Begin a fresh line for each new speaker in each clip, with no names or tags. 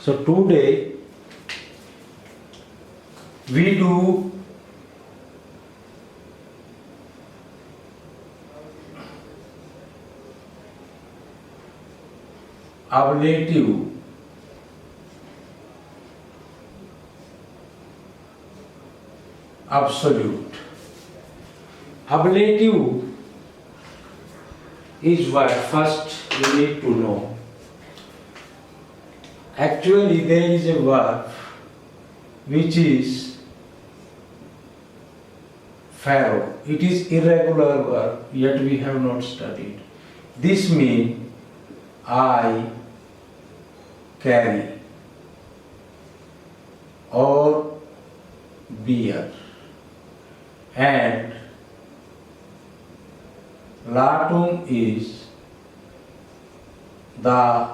So today we do ablative absolute. Ablative is what first you need to know. Actually, there is a verb which is pharaoh. It is irregular verb, yet we have not studied. This means I carry or bear, and latum is the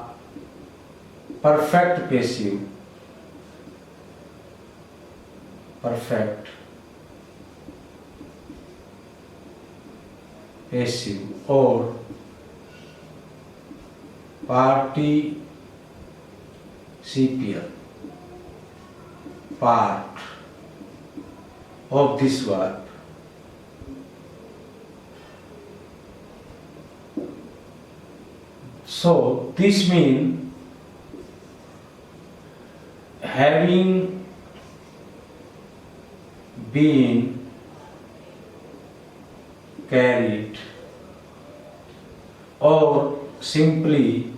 perfect passive, or participial part of this verb. So this means having been carried or simply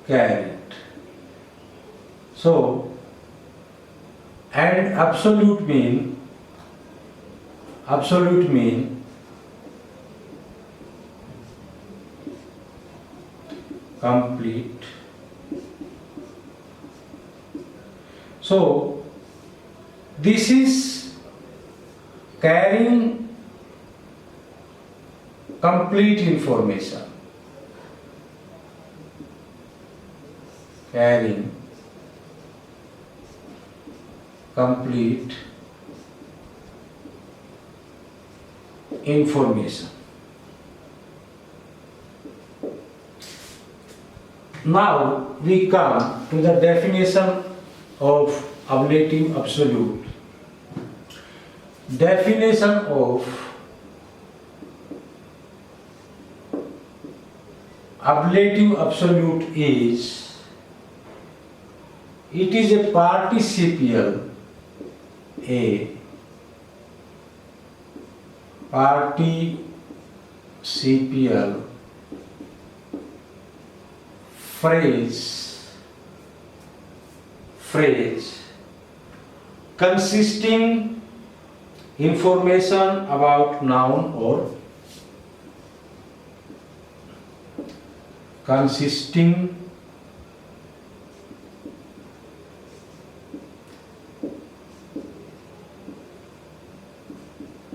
carried. So, and absolute mean complete. So this is carrying complete information, carrying complete information. Now we come to the definition of ablative absolute. Definition of ablative absolute is, it is a participial phrase consisting information about noun or consisting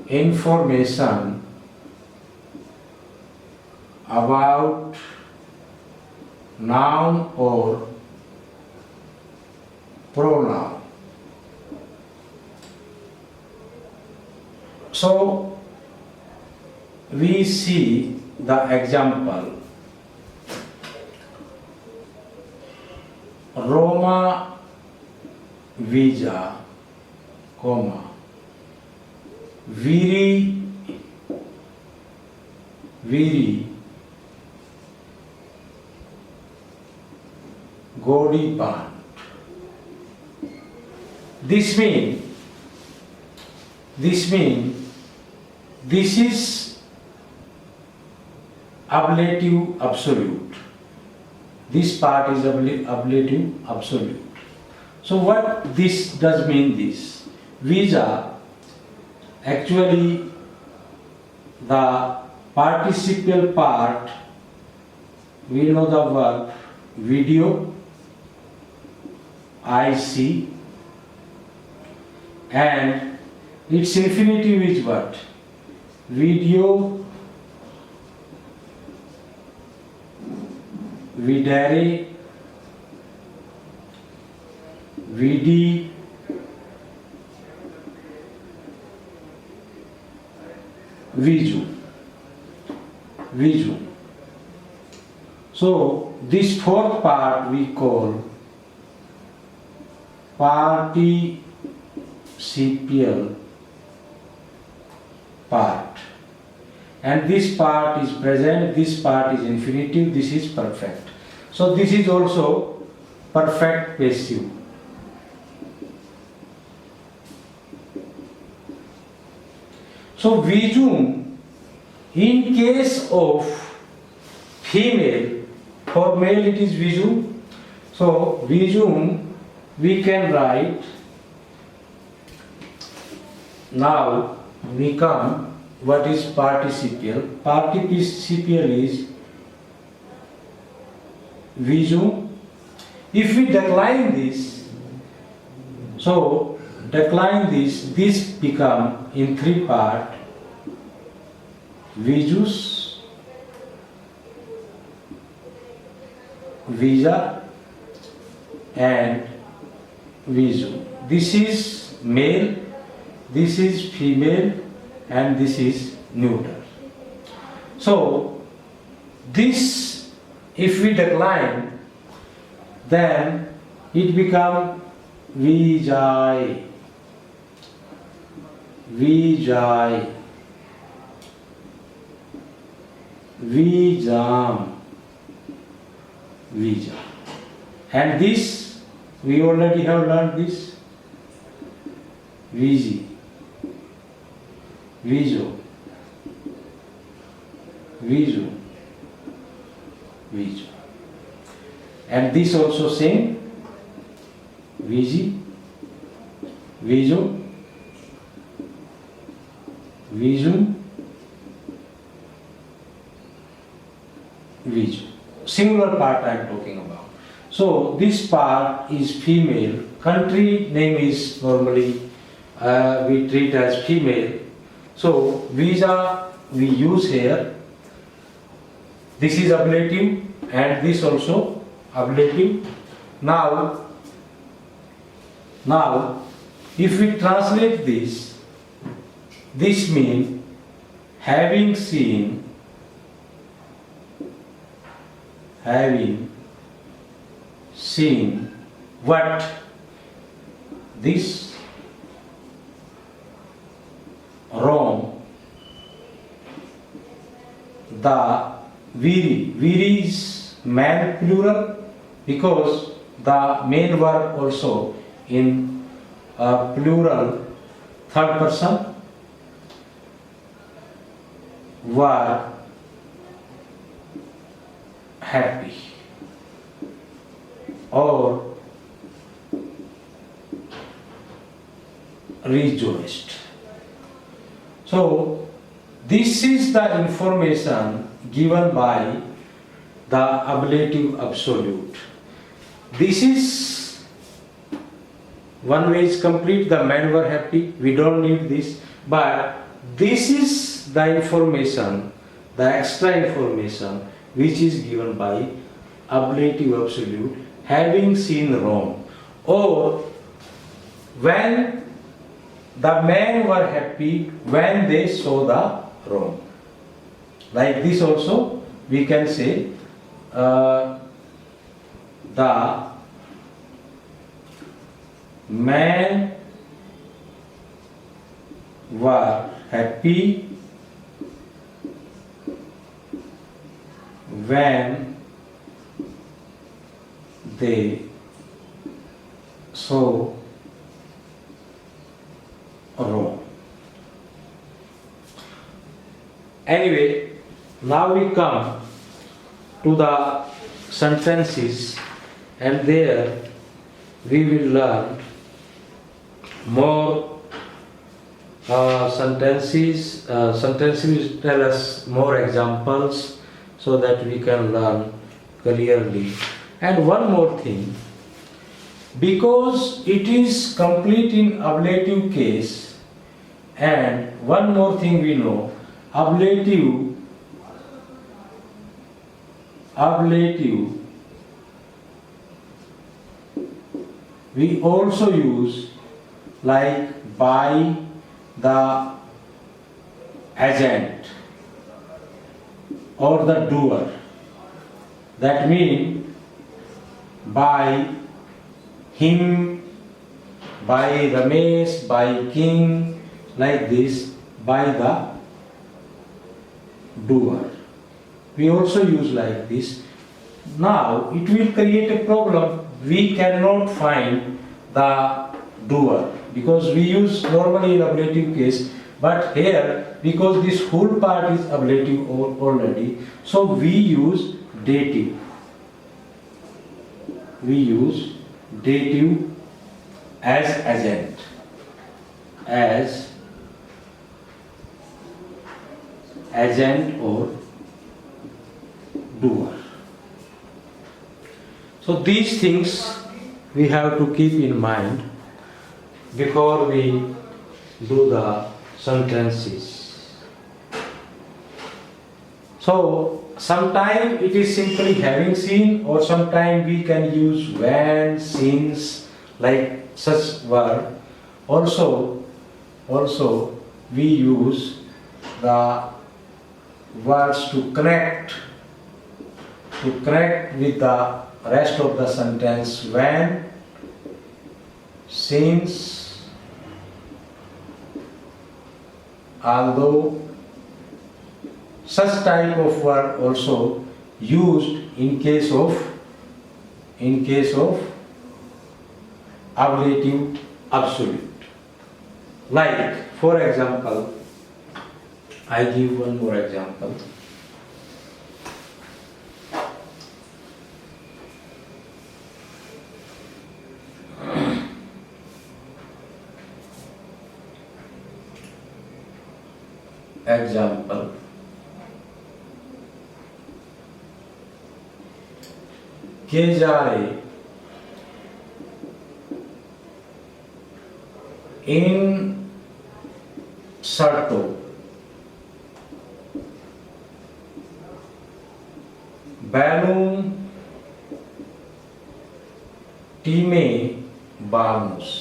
information about noun or pronoun. So we see the example. Roma visa, comma, viri godi pant. This means this is ablative absolute. This part is ablative absolute. So what this does mean this? Visa, actually the participial part, we know the verb video, I see, and its infinitive is what? Video, videre, vidi, viju. So this fourth part we call participial part, and this part is present, this part is infinitive, this is perfect. So this is also perfect passive. So resume in case of female, for male it is resume. So resume we can write, now we come, what is participial? Participial is resume. If we decline this, so decline this become in three part, visus, visa and visu. This is male, this is female, and this is neuter. So this, if we decline, then it become vijay, vijay, vijam, vija. And this, we already have learned this, viji, vijo, vijo, vijo. And this also same, viji, vijo, vijum, vijo. Singular part I am talking about. So this part is female. Country name is normally we treat as female. So visa we use here. This is ablative and this also ablative. Now if we translate this means having seen what? This Rome, the viri is man plural because the main verb also in plural third person were happy or rejoiced. So this is the information given by the ablative absolute. This is one way is complete, the men were happy, we don't need this, but this is the information, the extra information which is given by ablative absolute, having seen Rome, or when the men were happy when they saw the Rome. Like this also we can say the men were happy when they saw Rome. Anyway, now we come to the sentences, and there we will learn more sentences. Sentences will tell us more examples so that we can learn clearly. And one more thing, because it is complete in ablative case, and one more thing we know, ablative we also use like by the agent or the doer. That means by him, by Ramesh, by King, like this, by the doer. We also use like this. Now it will create a problem. We cannot find the doer because we use normally in ablative case, but here because this whole part is ablative already, so we use dative. We use dative as agent, as agent or doer. So these things we have to keep in mind before we do the sentences. So sometimes it is simply having seen, or sometimes we can use when, since, like such verb. Also we use the words to connect with the rest of the sentence: when, since, although. Such type of word also used in case of ablative absolute. Like, for example, I give one more example. Example. के जा रहे इन शर्तों balloon टीमे बामुस.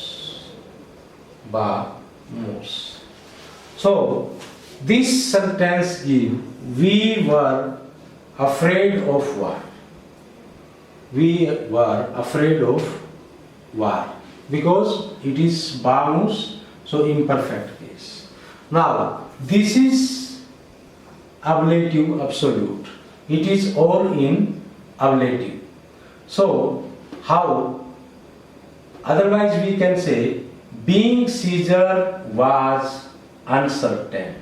So this sentence gives we were afraid of war. We were afraid of war because it is bamus, so imperfect case. Now this is ablative absolute. It is all in ablative. So how? Otherwise we can say being Caesar was uncertain.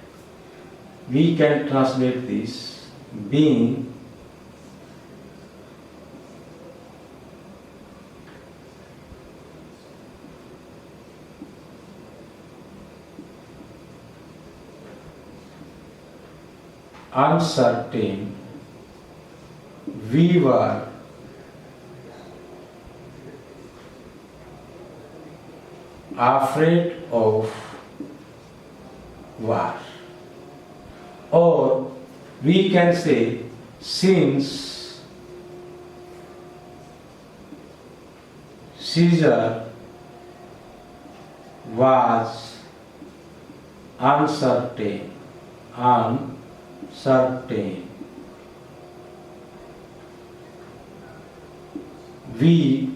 We can translate this being uncertain, we were afraid of war. Or we can say since Caesar was uncertain, we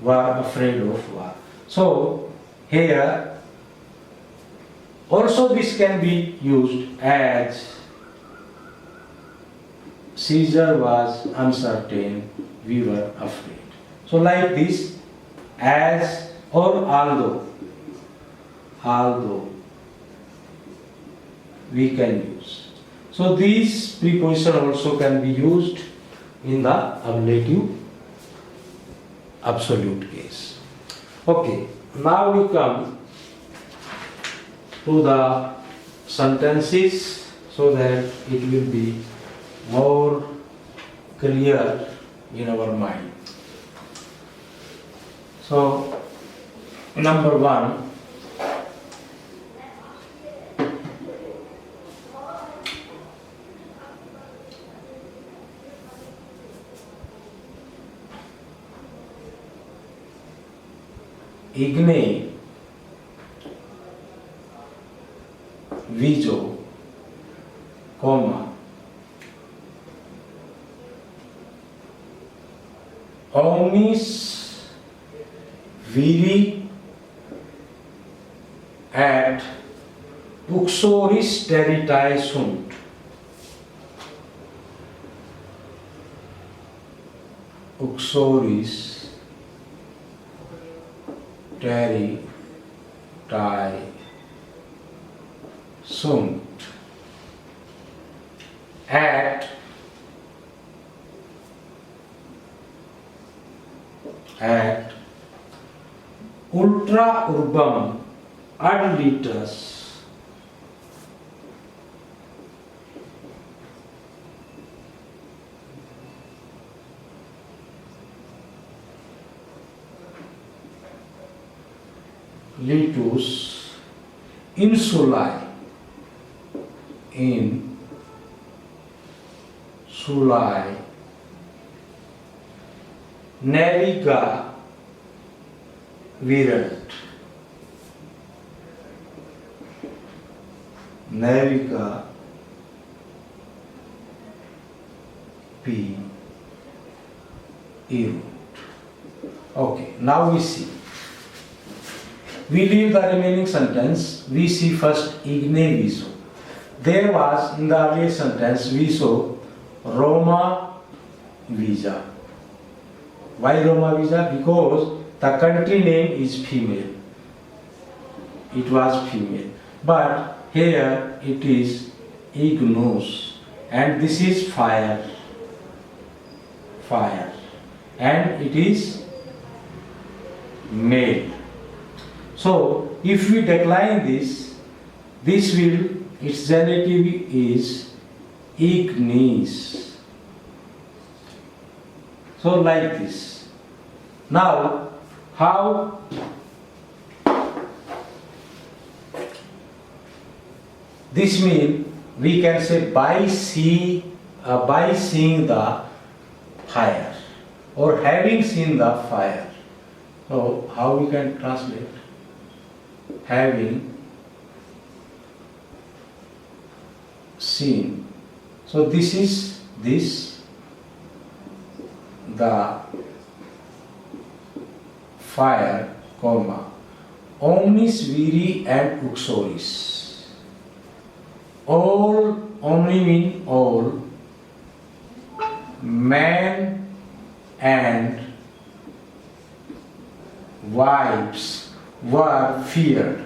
were afraid of war. So here also this can be used as Caesar was uncertain, we were afraid. So like this, as or although we can use. So these preposition also can be used in the ablative absolute case. Okay, now we come to the sentences so that it will be more clear in our mind. So number one, Igne Vijo, comma, omnis viri et uxoris teritae sunt. Uxoris teritae sunt at ultra urbam ad litus insulae naviga virant. Naviga irunt. Okay, now we see. We leave the remaining sentence. We see first igne viso. There was in the earlier sentence viso Roma visa. Why Roma visa? Because the country name is female. It was female. But here it is ignos, and this is fire. Fire. And it is male. So if we decline this will, its genitive is ignis. So like this. Now how this means we can say by seeing the fire or having seen the fire. So how we can translate? Having seen. So this is the fire, comma, omnis viri and uxoris. All, omni mean all, man and wives were feared.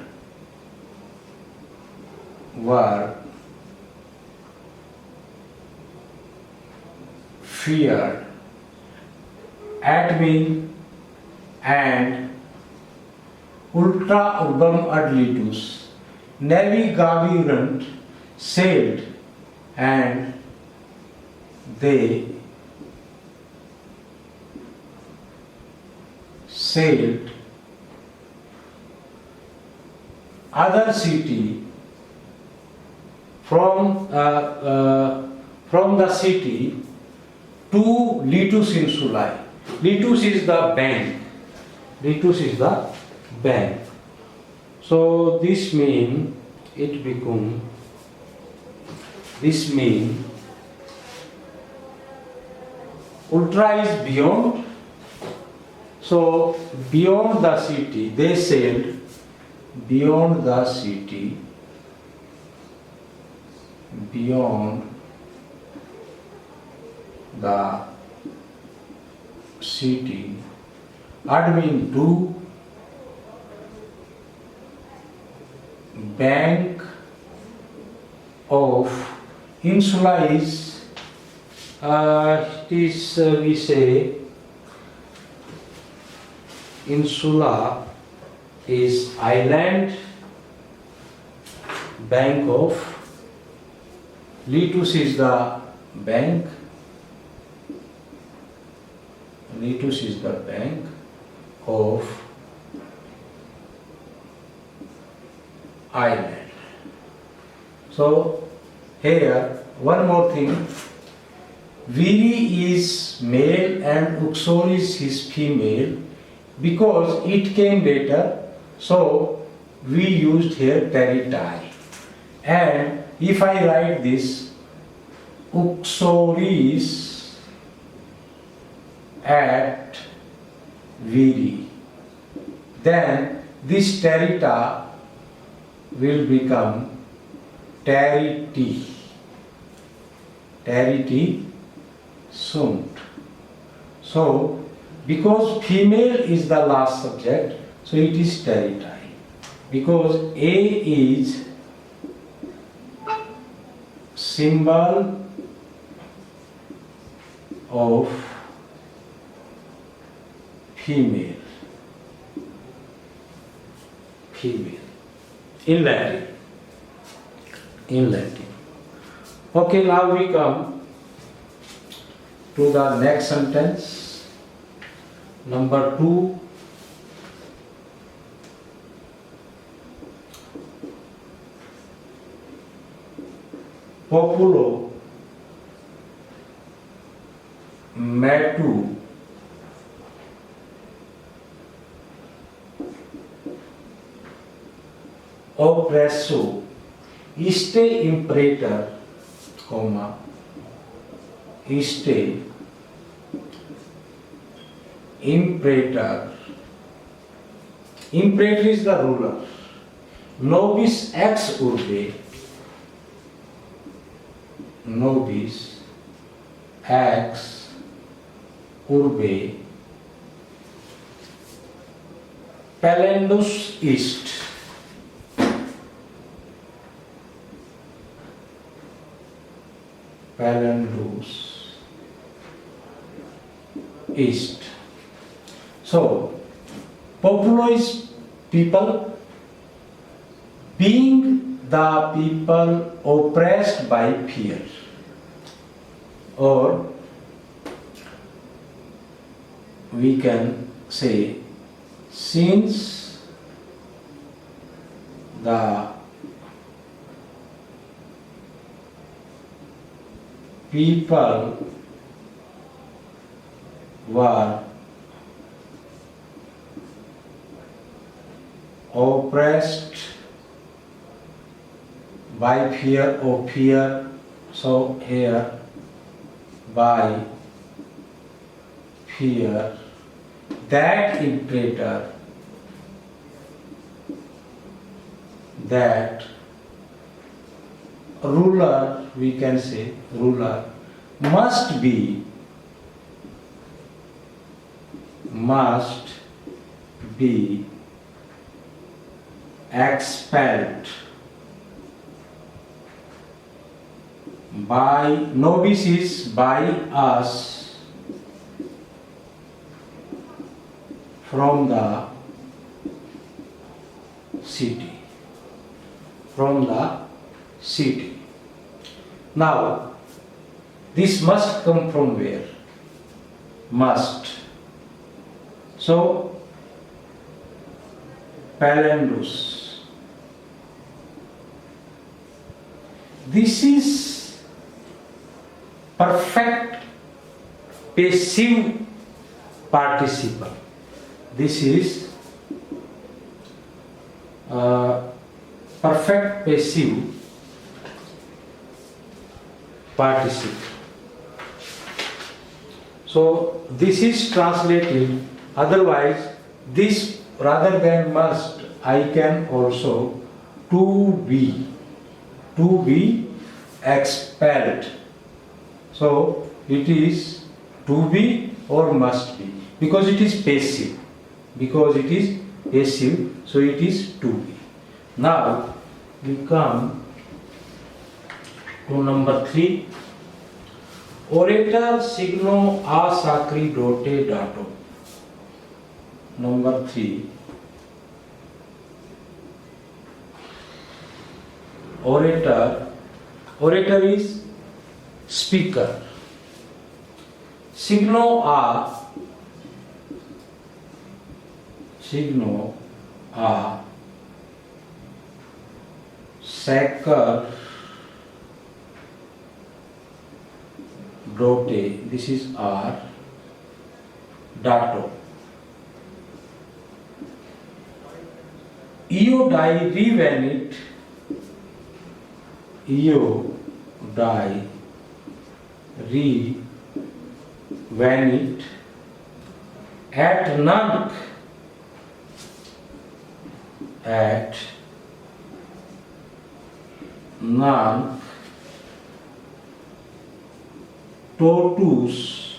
Admin and ultra urbam ad litus navigavant sailed, and they sailed other city from the city to Litus Insulae. Litus is the bank. So this mean ultra is beyond. So beyond the city, they sailed beyond the city, admin to bank of insula is we say insula is island, bank of, litus is the bank, of island. So here one more thing, viri is male and uxoris is female because it came later, so we used here teritae. And if I write this uxoris at viri. Then this terita will become teriti. Teriti sunt. So because female is the last subject, so it is teriti. Because A is symbol of female. Female in Latin. In Latin. Okay, now we come to the next sentence. Number 2. Populo metu oppresso iste imperator, comma, iste imperator. Imperator is the ruler. Nobis ex urbe. Nobis ex urbe Palendus est. Palendus est. So, populo is people, being the people oppressed by fear, or we can say since the people were oppressed by fear or fear, so here by fear, that imperator, that ruler, we can say ruler, must be expelled by, nobis is by us, from the city. From the city. Now, this must come from where? Must. So, Palendus. This is perfect passive participle. This is perfect passive participle. So this is translated, otherwise this rather than must, I can also to be expelled. So it is to be or must be, because it is passive. Because it is passive, so it is to be. Now we come to number 3. Orator signo a sacerdote dato. Number 3. Orator is speaker. Signo a sacerdote, this is R, dato. Io dai revenit, io dai revenit at nunc, at nunc, totus,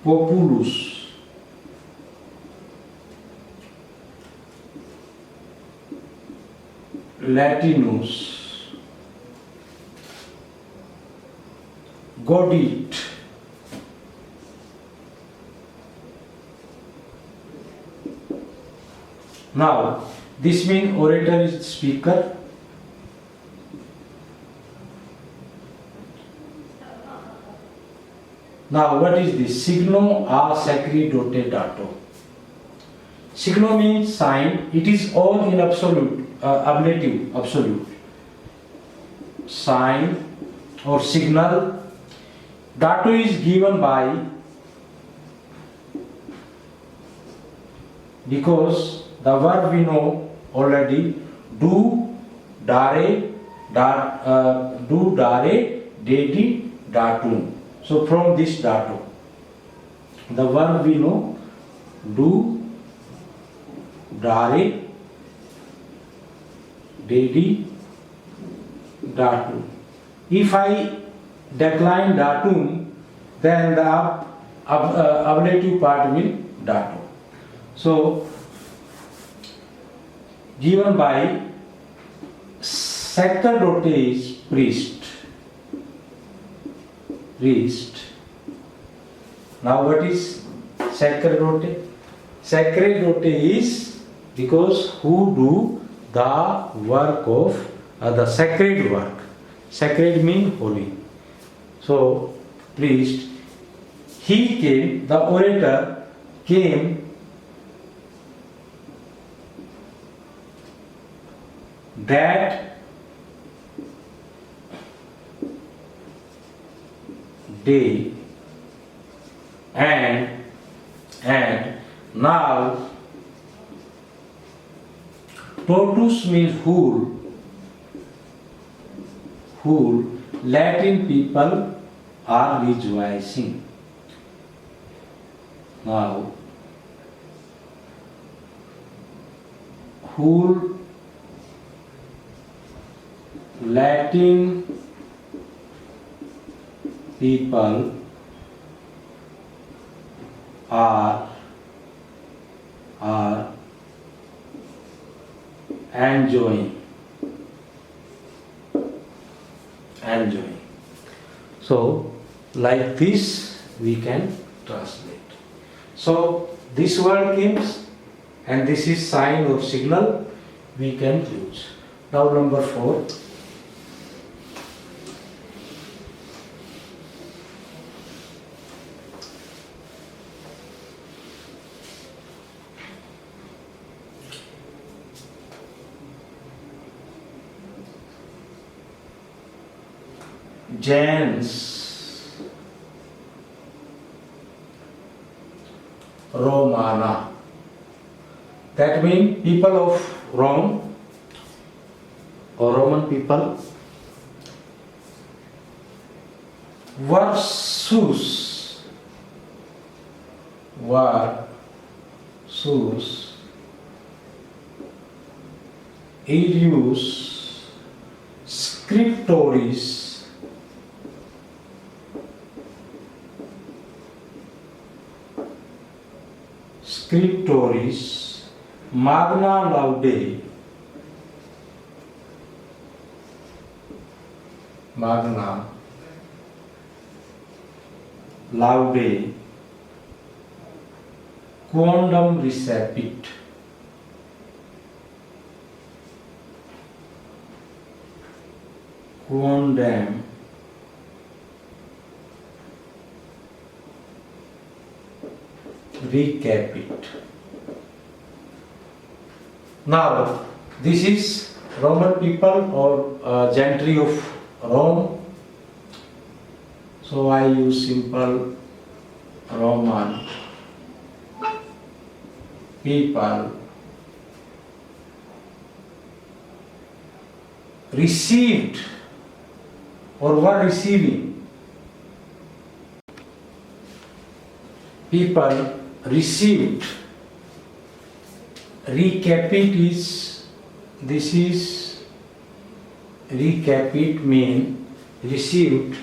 populus, Latinus, godit, now this means orator is speaker. Now what is this? Signo a sacerdote dato. Signo means sign. It is all in absolute, ablative, absolute. Sign or signal. Dato is given by, because the verb we know already, do, dare, do, dare, dedi, datum. So from this dato, the verb we know, do, dare, dedi, datum. If I decline datum, then the ablative part will datum. So given by sacerdote is priest. Priest. Now what is sacerdote? Sacerdote is because who do the work of the sacred work. Sacred means holy. So priest, he came, the orator came that day, and now totus means whole. Latin people are rejoicing. Now whole Latin people are enjoying. So like this we can translate. So this word comes and this is sign or signal we can use. Now number 4. Gens Romana. That means people of Rome or Roman people versus Ius Scriptoris Magna Laude Quondam recepit. Quondam recapit. Now this is Roman people or gentry of Rome. So I use simple Roman people received or were receiving people received. Recapit is, this is recapit mean received.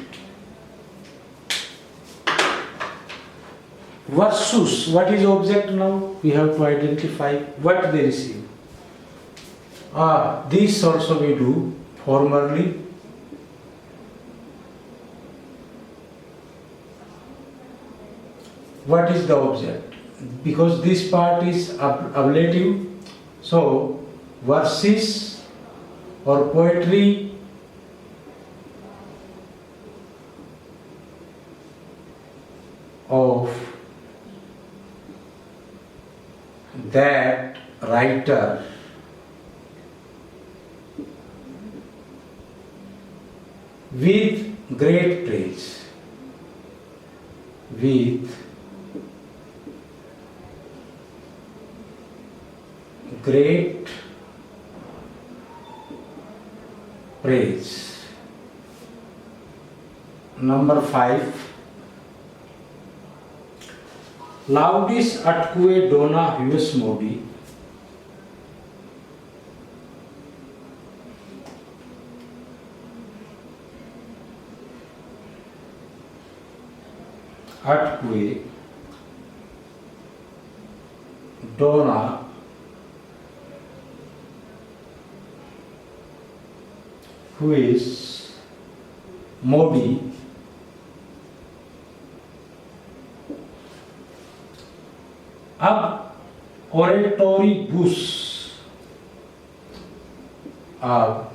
Versus, what is object now? We have to identify what they receive. This also we do formerly. What is the object? Because this part is ablative, so verses or poetry of that writer with great praise, with great praise. Number 5. Laudis atque dona huius modi. Atque dona huius modi. अब oratoribus, अब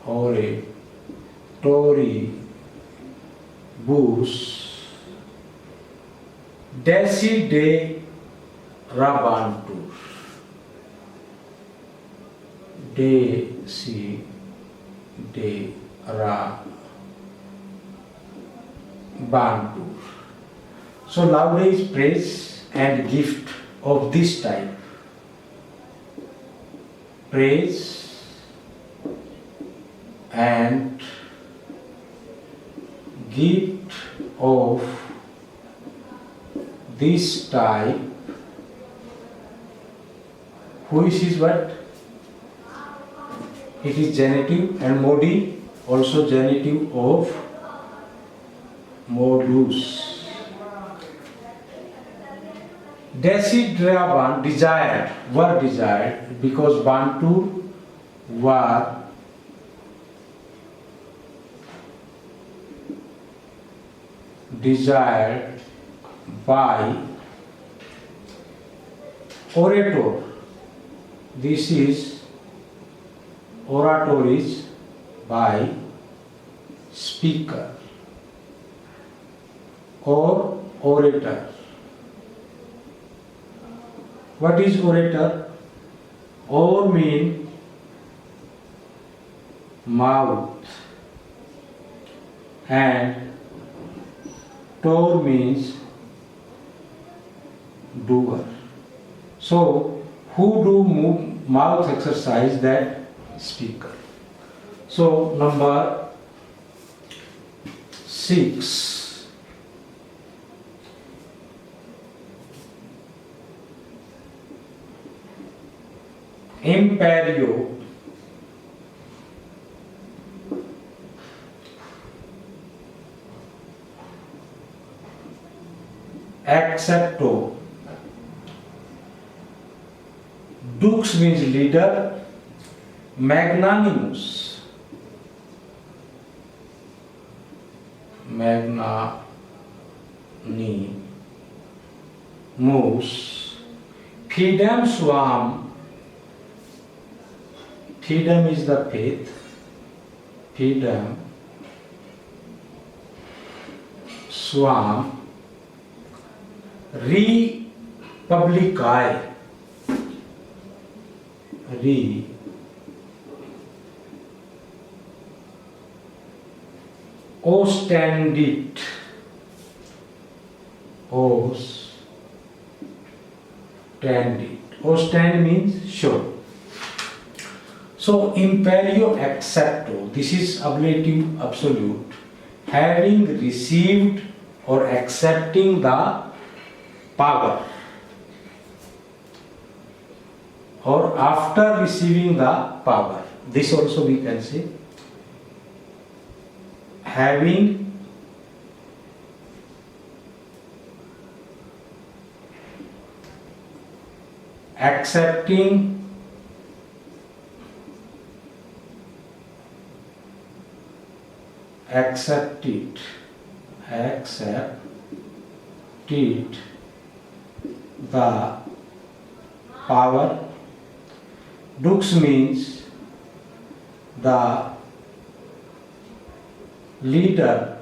oratoribus desiderabantur, desiderabantur. So laude is praise and gift of this type. Praise and gift of this type, which is what? It is genitive, and modi also genitive of modus. Desideraban, desired, were desired, because Bantu were desired by orator. This is oratories by speaker or orator. What is orator? Or mean mouth and tor means doer. So who do mouth exercise? That speaker. So number 6. Imperio accepto. Dux means leader. Magnanimous, magnanimous. Fidem suam. Fidem is the faith. Fidem suam republicae. Ostendit. Ostend means show. So imperio accepto, this is ablative absolute, having received or accepting the power, or after receiving the power. This also we can say having accepting accepted the power. Dux means the leader,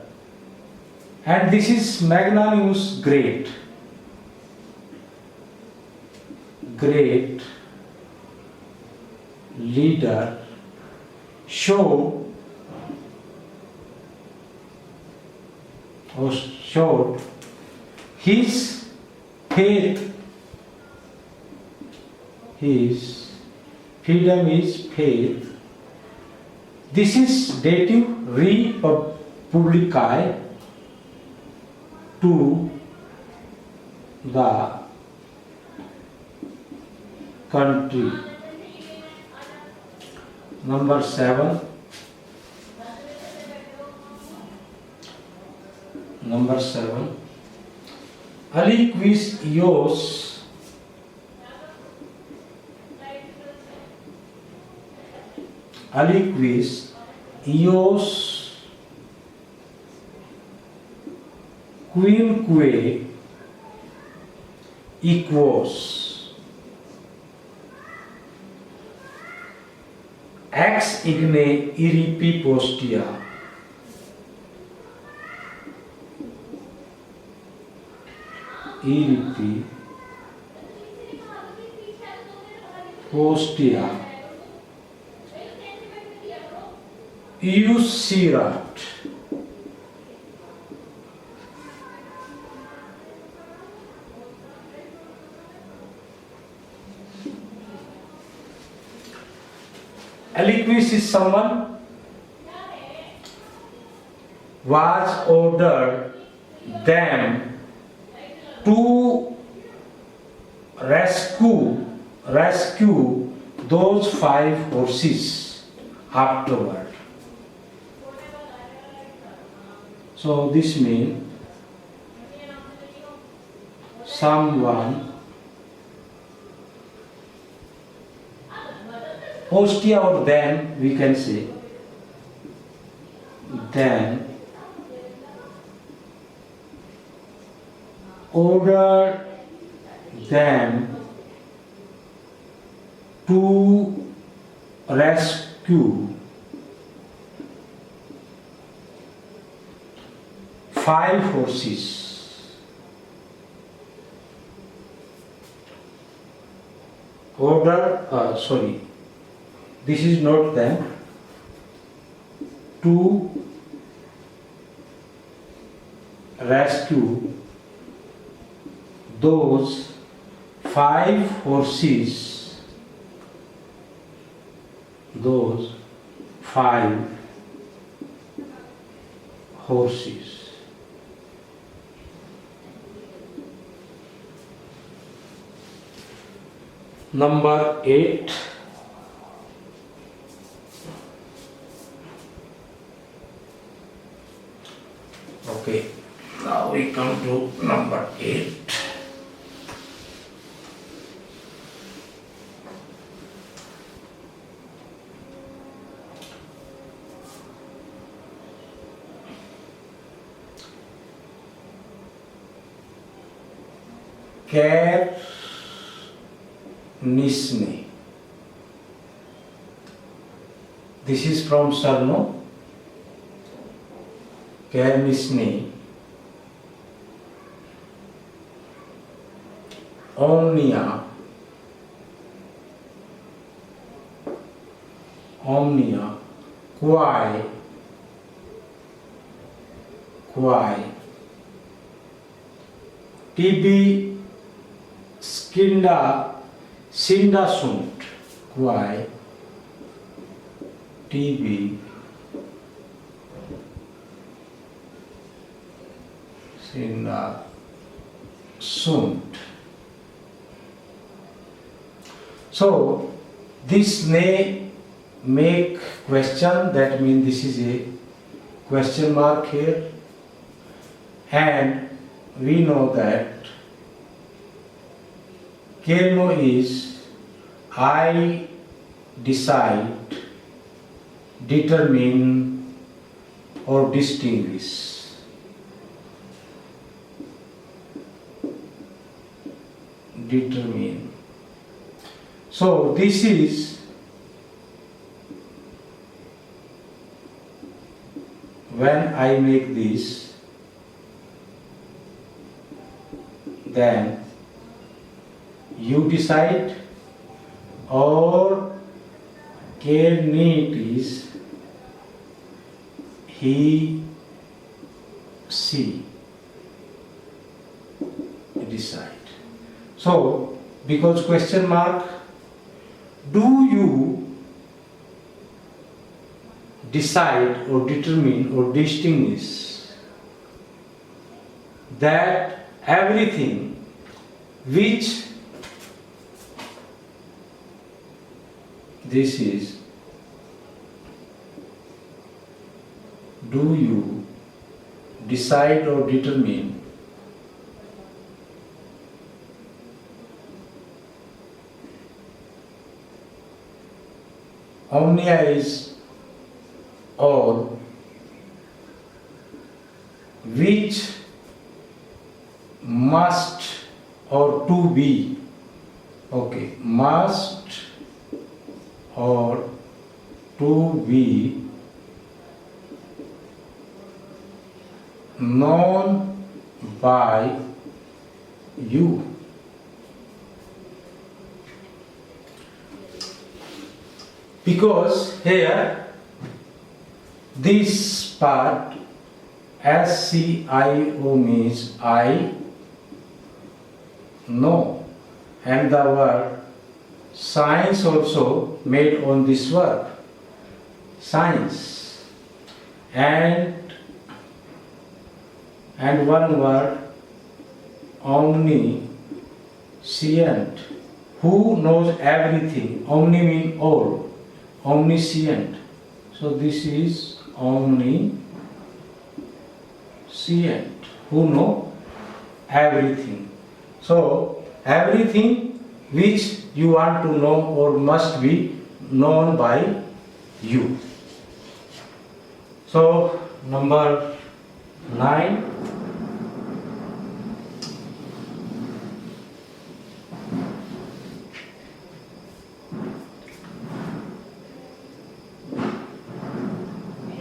and this is magnanimous, great leader showed his faith. His freedom is faith. This is dative republicae to the country. Number 7. Aliquis ios quinque equos ex igne iripi postia. Iripi postia iusirat. Aliquis is someone was ordered them to rescue those 5 horses afterward. So this means someone postia, or then we can say then ordered them to rescue 5 horses. This is not them. To rescue those 5 horses. Those 5 horses. Number 8. Okay, now we come to number 8. Nisne. This is from Sarno. Nisne. Omnia. Quae. Tibi Sinda sunt. Quae. Tibi in sunt. So this may make question, that means this is a question mark here, and we know that Kelno is I decide, determine or distinguish. Determine. So this is when I make this, then you decide, or Kerneet is he, she decide. So because question mark, do you decide or determine or distinguish that everything which this is, do you decide or determine omnia is all which must or to be, okay, must or to be known by you. Because here this part SCIO means I know, and the word science also made on this verb, science, and one word omniscient, who knows everything. Omni means all, omniscient. So this is omniscient, who know everything. So everything which you want to know or must be known by you. So number 9.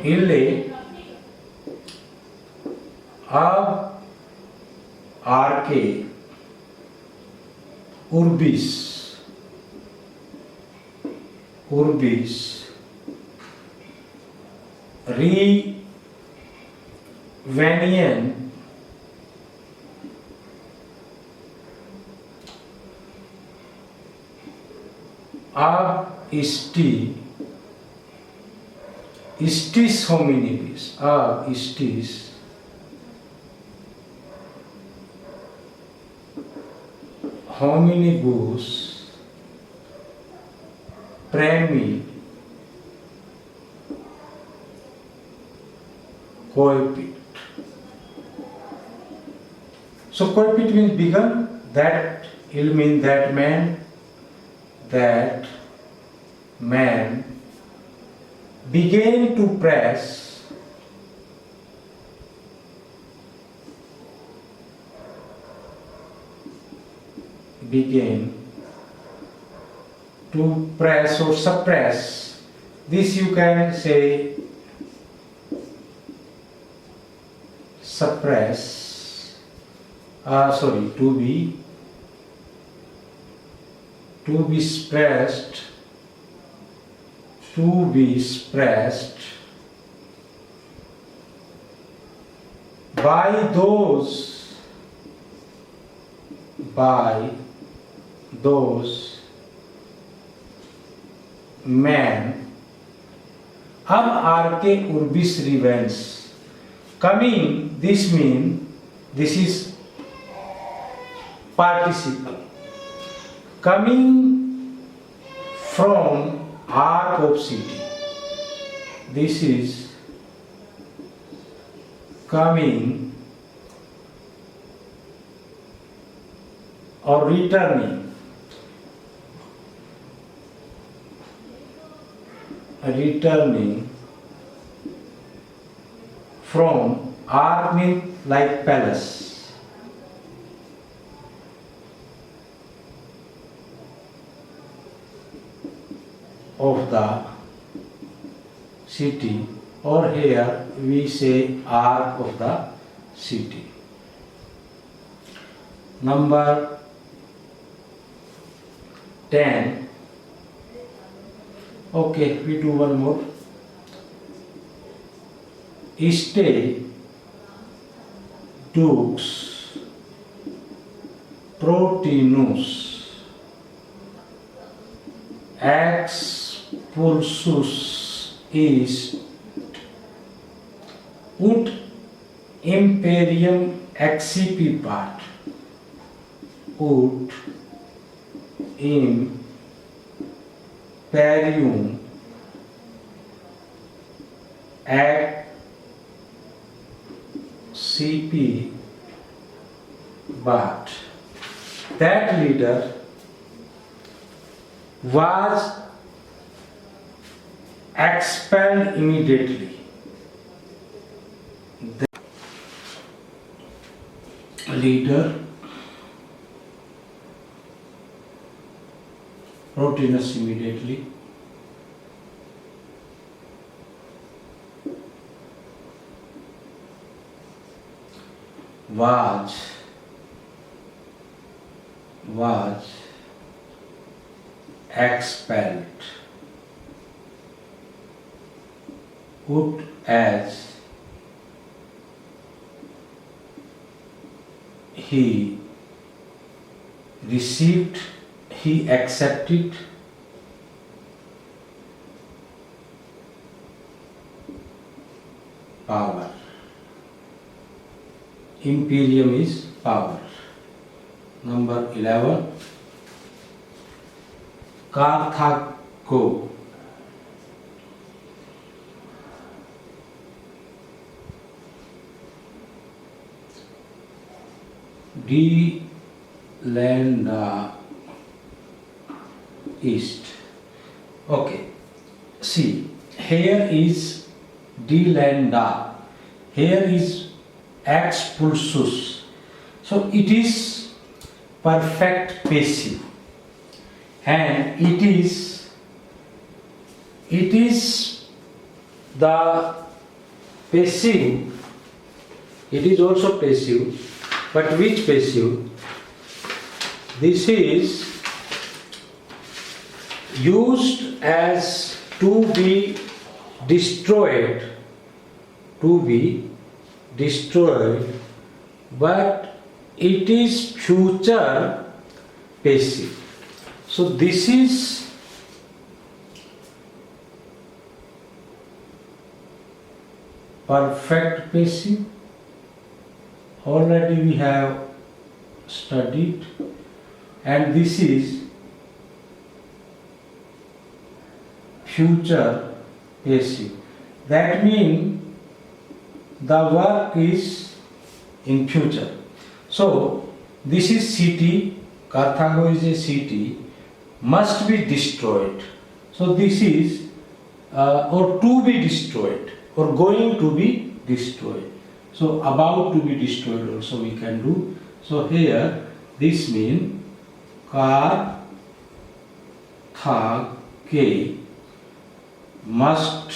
Ille ab arche urbis revenient ab istis hominibus, ab istis hominibus premi coepit. So coepit means begun, that will mean that man began to press or suppress. This you can say suppress, to be suppressed by those men ab arche urbis revens. Coming, this means This is participle. Coming from arc of city. This is coming or returning. Returning from arc means like palace. Of the city, or here we say arc of the city. Number 10. Okay, we do one more. Iste dux protinus expulsus est ut imperium accipipat ut imperium accipibat. That leader was expelled immediately. The leader Protinus immediately was expelled, ut as he received, he accepted power. Imperium is power. Number 11. Carthago. Delenda East. Okay. See, here is delenda. Here is expulsus. So it is perfect passive, and it is the passive. It is also passive, but which passive? This is used as to be destroyed, but it is future passive. So this is perfect passive. Already we have studied, and this is future passive. That means the work is in future. So this is city. Carthago is a city, must be destroyed. So this is or to be destroyed, or going to be destroyed. So about to be destroyed also we can do. So here this means Carthage must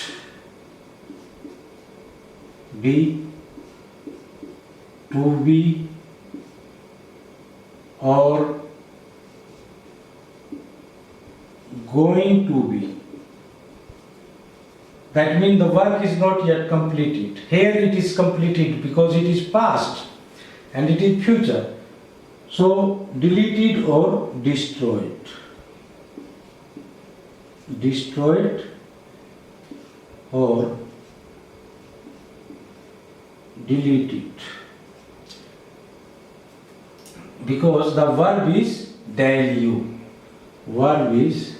be, to be, or going to be. That means the work is not yet completed. Here it is completed because it is past and it is future. So deleted or destroyed. Destroyed or deleted. because the verb is deluge. Verb is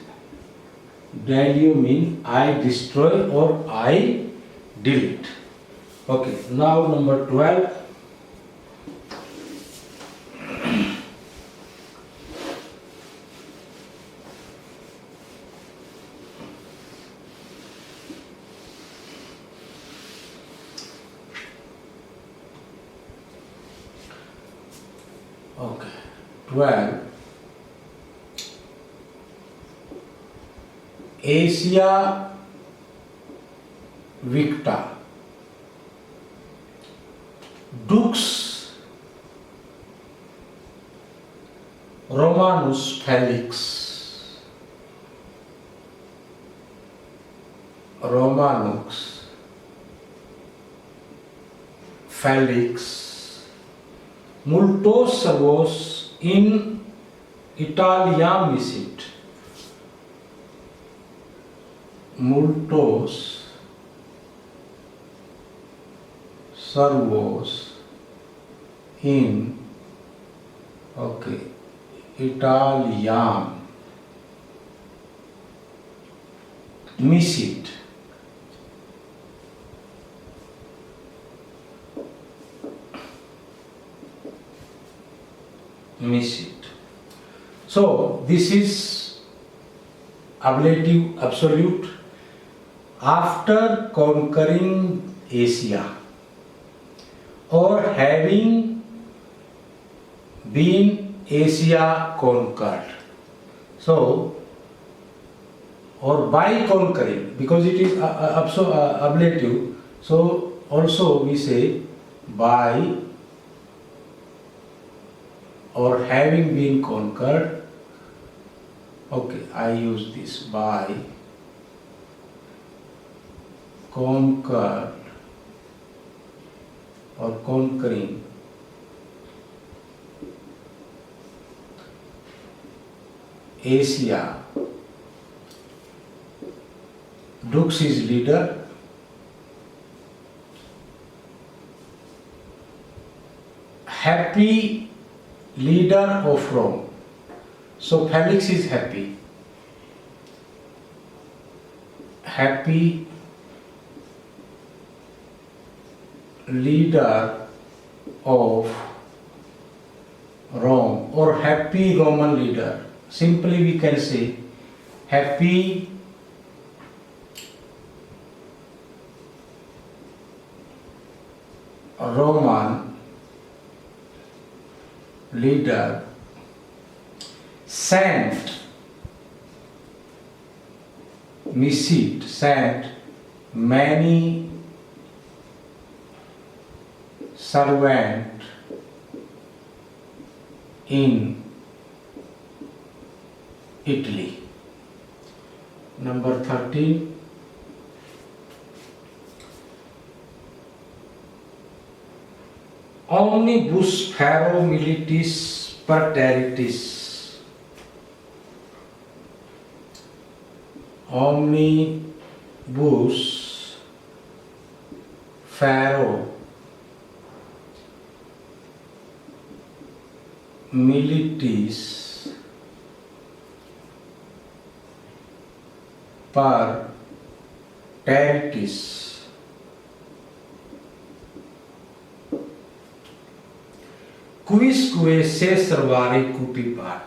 deluge mean I destroy or I delete. Okay, now number 12. Okay, 12. Asia Victa Dux Romanus Felix Romanus Felix multos servos in Italiam misit multos servos in Italiam misit. So this is ablative absolute after conquering Asia or having been Asia conquered. So, or by conquering, because it is ablative, so also we say by or having been conquered. Okay, I use this by conquered or conquering Asia. Dux is leader. Happy leader of Rome. So Felix is happy. Happy leader of Rome or happy Roman leader. Simply we can say happy Roman leader sent many servants in Italy. Number 13. Omnibus fero militis praetoriis. Omnibus fero militis praetoriis. Quisque se servare cupipat.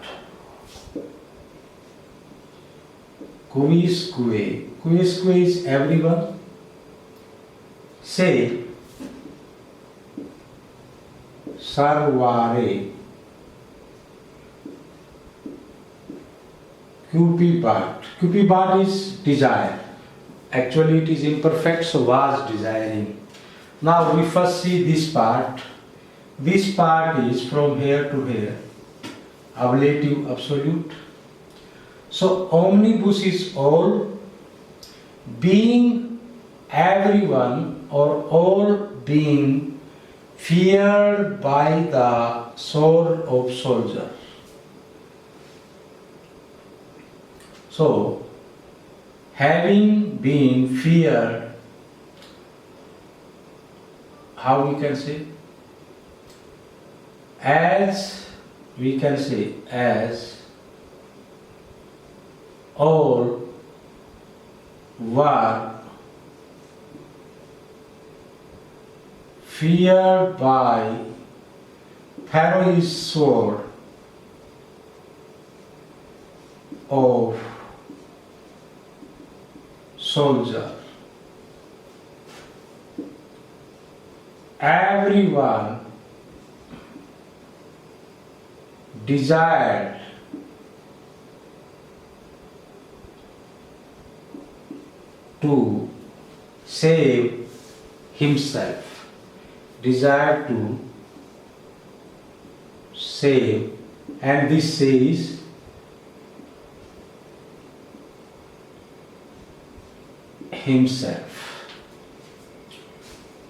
Quisque is everyone. Se servare cupipat. Cupipat is desire. Actually it is imperfect, so was desiring. Now we first see this part. This part is from here to here, ablative absolute. So omnibus is all, being everyone or all being feared by the sword of soldier. So having been feared, how we can say? As we can say as all were feared by Pharaoh's sword of soldier. Everyone desired to save himself. Desired to save, and this says himself.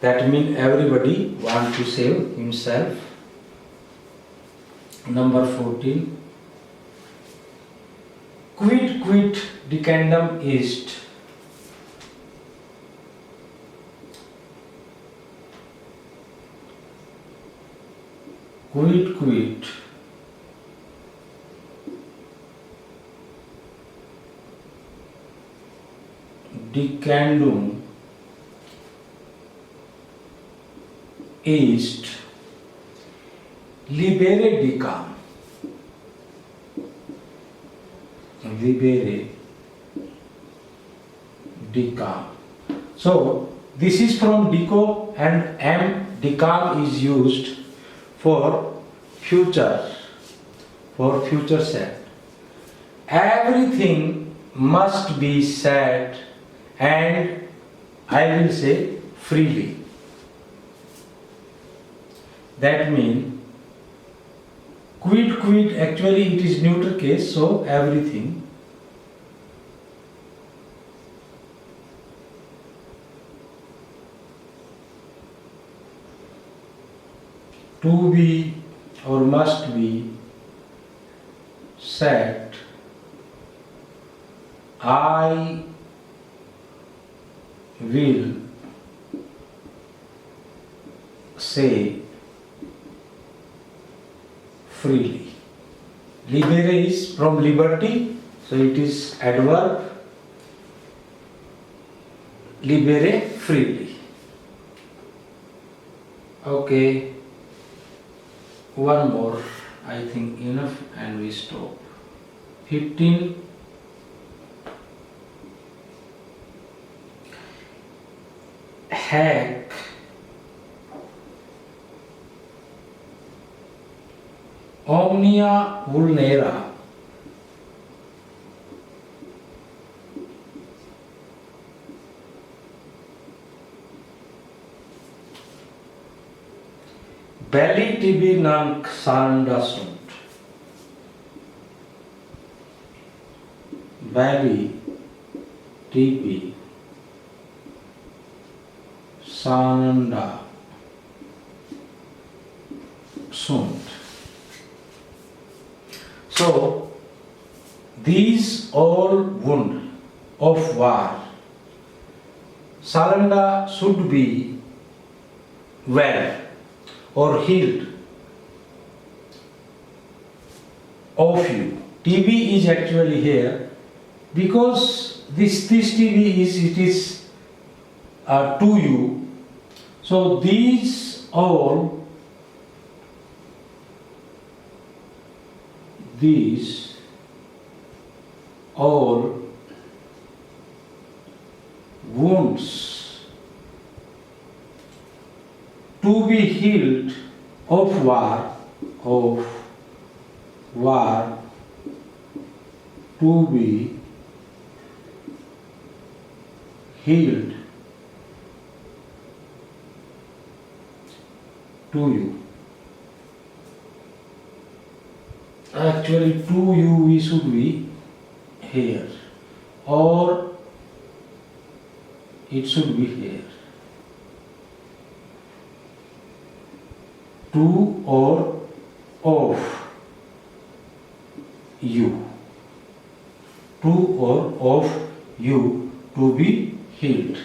That means everybody wants to save himself. Number 14. Quid decandum est. Quid decandum est libere dicam. Libere dicam. So this is from dico, and am dicam is used for future set. Everything must be said, and I will say freely. That means quid actually it is neuter case, so everything. To be or must be said. I will say freely. Libere is from liberty, so it is adverb. Libere, freely. Okay. One more, I think enough, and we stop. 15. Hack omnia vulnera. Belly tibi non sanda sunt. Belly tibi sanda sunt. So these all wound of war, salanda should be well or healed of you. TB is actually here because this TB is to you. So these all wounds to be healed of war, to be healed to you. Actually, to you we should be here, or it should be here. To or of you. To or of you to be healed.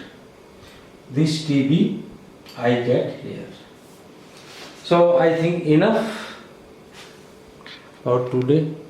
This TB I get here. So I think enough. for today.